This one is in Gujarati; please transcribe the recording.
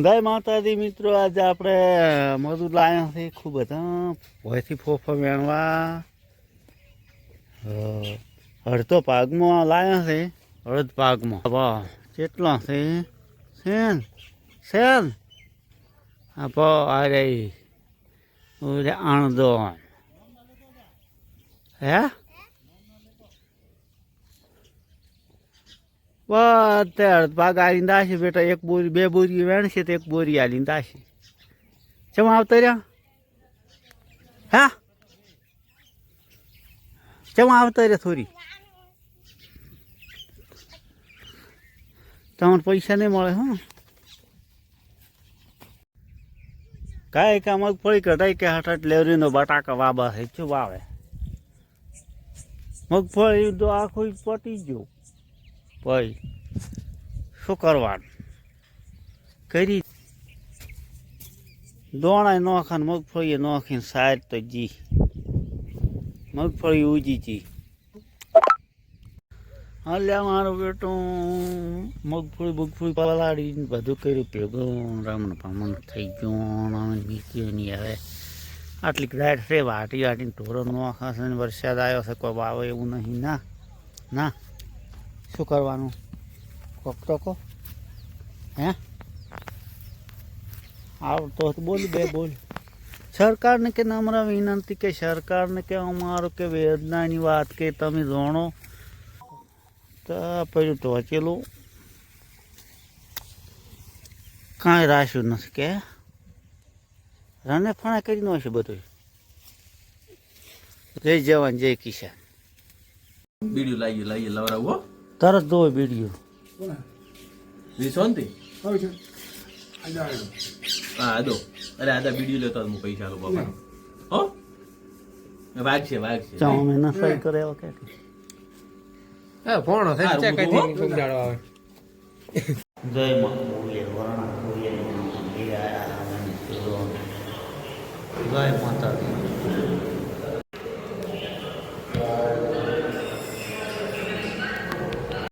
જય માતાજી મિત્રો, આજે આપણે મજૂર લાવ્યા છે ખૂબ બધા ભયથી ફોફા વેણવા અડધો પાકમાં લાવ્યા છે. અડધ પાકમાં વાહ કેટલા છે સેન સેન આ રહી આણદો હે બધે અડધ પાક આવીને દાશે બેટા. એક બોરી બે બોરી વેણશે તો એક બોરી આલીને દાશે. ચમ આવતા રહ્યા હા ચમ આવતા રહ્યા થોડી તમને પૈસા નહીં મળે. હા કાંઈ કે મગફળી કઢાઈ કે હઠાટ લેવરીનો બટાકા વાબા છે. શું વાવે મગફળી તો આખું પટી ગયું. ભાઈ શું કરવાનું કરી દોણાય નોખા મગફળી નોખીને સાર તો જી મગફળી ઉજી જી. હાલ્યા મારું બેટું મગફળી પલાળીને બધું કર્યું ભેગું રમણ ભમણ થઈ ગયું. બીજું નહીં હવે આટલી રાઈટ છે વાટી વાટીને ઢોરો નોખા છે ને વરસાદ આવ્યો છે કોઈ વાવે એવું નહીં. ના ના શું કરવાનું કોક તો કહો હે આવતો બોલ બે બોલ. સરકારને કે નમ્ર વિનંતી કે સરકારને કે અમારો કે વેદનાની વાત કે તમે જાણો તો પેલું ટોચેલું કાંઈ રાખ્યું નથી કે રને ફણા કરી નો છે બધું. જય જવાન જય કિસાન. બીડીઓ લાવીએ લવરાવો તરત દો બીડીઓ શાંતિ. હા દો. અરે આદા બીડીઓ લેતો હું પૈસા લો બાપા. હો વાગશે ચાલો અમે ના સહી કરે એવા કે હા ફોન થાય ચેક કરી દે કોક જાડો આવે. જય માં બોલે વરણા બોલે જય માતાજી.